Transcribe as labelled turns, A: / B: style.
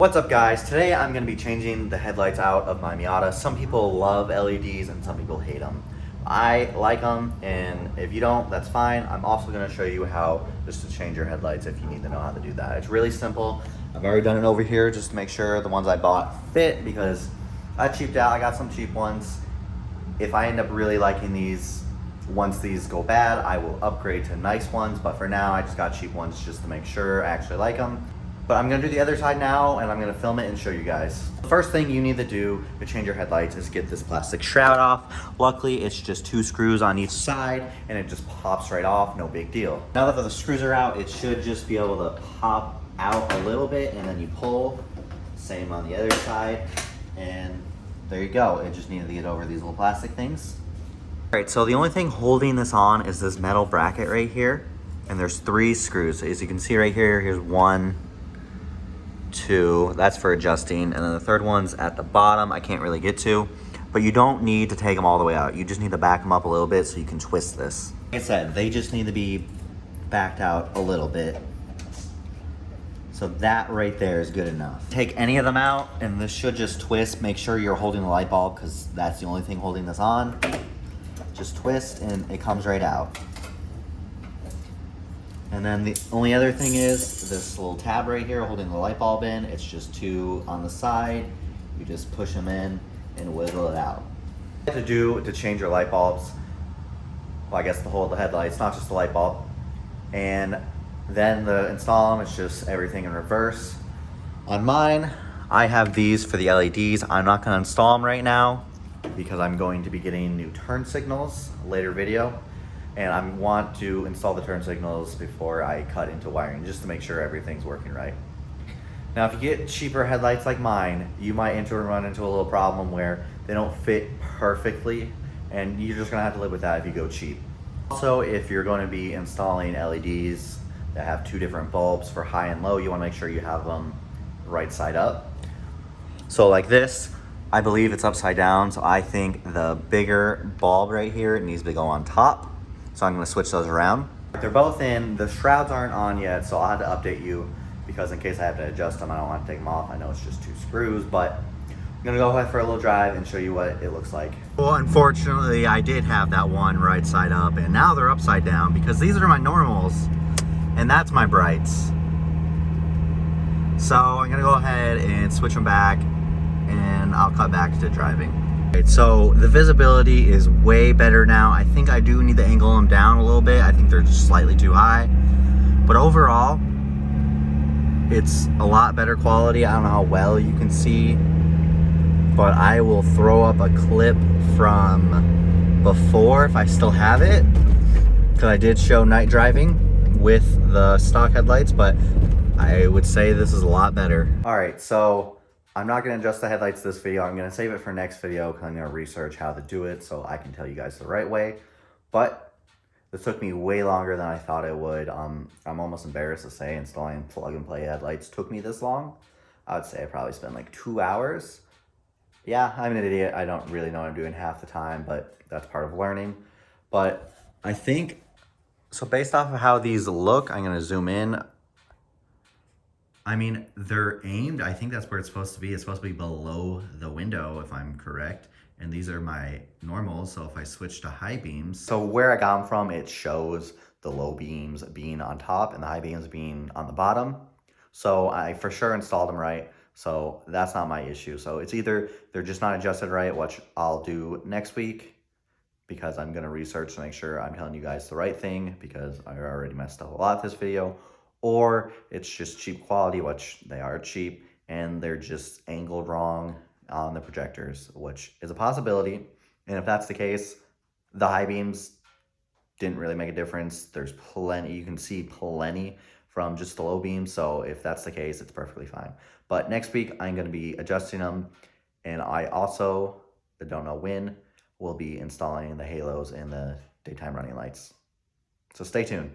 A: What's up guys? Today I'm going to be changing the headlights out of my Miata. Some people love LEDs and some people hate them. I like them, and if you don't, that's fine. I'm also going to show you how just to change your headlights if you need to know how to do that. It's really simple. I've already done it over here just to make sure the ones I bought fit because I cheaped out. I got some cheap ones. If I end up really liking these, once these go bad, I will upgrade to nice ones, but for now I just got cheap ones just to make sure I actually like them. But I'm gonna do the other side now and I'm gonna film it and show you guys. The first thing you need to do to change your headlights is get this plastic shroud off. Luckily, it's just 2 screws on each side and it just pops right off, no big deal. Now that the screws are out, it should just be able to pop out a little bit and then you pull. Same on the other side. And there you go. It just needed to get over these little plastic things. All right, so the only thing holding this on is this metal bracket right here. And there's 3 screws. So as you can see right here, here's 1, 2, that's for adjusting, and then the third one's at the bottom. I can't really get to, but you don't need to take them all the way out. You just need to back them up a little bit so you can twist this. Like I said, they just need to be backed out a little bit. So that right there is good enough. Take any of them out and this should just twist. Make sure you're holding the light bulb because that's the only thing holding this on. Just twist and it comes right out. And then the only other thing is this little tab right here holding the light bulb in. It's just 2 on the side. You just push them in and wiggle it out. What to do to change your light bulbs, well, I guess the whole of the headlights, not just the light bulb. And then to install them, it's just everything in reverse. On mine, I have these for the LEDs. I'm not gonna install them right now because I'm going to be getting new turn signals, later video. And I want to install the turn signals before I cut into wiring, just to make sure everything's working right. Now, if you get cheaper headlights like mine, you might run into a little problem where they don't fit perfectly, and you're just gonna have to live with that if you go cheap. Also, if you're going to be installing LEDs that have 2 different bulbs for high and low, you wanna make sure you have them right side up. So like this, I believe it's upside down, so I think the bigger bulb right here needs to go on top. So I'm gonna switch those around. They're both in, the shrouds aren't on yet, so I'll have to update you because in case I have to adjust them, I don't want to take them off. I know it's just 2 screws, but I'm gonna go ahead for a little drive and show you what it looks like. Well, unfortunately, I did have that one right side up and now they're upside down because these are my normals and that's my brights. So I'm gonna go ahead and switch them back and I'll cut back to driving. Right, so the visibility is way better now. I think I do need to angle them down a little bit. I think they're just slightly too high. But overall, it's a lot better quality. I don't know how well you can see, but I will throw up a clip from before if I still have it, because I did show night driving with the stock headlights, but I would say this is a lot better. All right, so I'm not going to adjust the headlights this video. I'm going to save it for next video because I'm going to research how to do it so I can tell you guys the right way. But this took me way longer than I thought it would. I'm almost embarrassed to say installing plug and play headlights took me this long. I would say I probably spent like 2 hours. Yeah, I'm an idiot. I don't really know what I'm doing half the time, but that's part of learning. But I think, so based off of how these look, I'm going to zoom in. I mean, they're aimed, I think that's where it's supposed to be. It's supposed to be below the window, if I'm correct. And these are my normals, so if I switch to high beams. So where I got them from, it shows the low beams being on top and the high beams being on the bottom. So I for sure installed them right. So that's not my issue. So it's either they're just not adjusted right, which I'll do next week, because I'm gonna research to make sure I'm telling you guys the right thing, because I already messed up a lot this video. Or it's just cheap quality, which they are cheap, and they're just angled wrong on the projectors, which is a possibility. And if that's the case, the high beams didn't really make a difference. There's plenty, you can see plenty from just the low beams. So if that's the case, it's perfectly fine. But next week, I'm gonna be adjusting them. And I also, I don't know when, will be installing the halos and the daytime running lights. So stay tuned.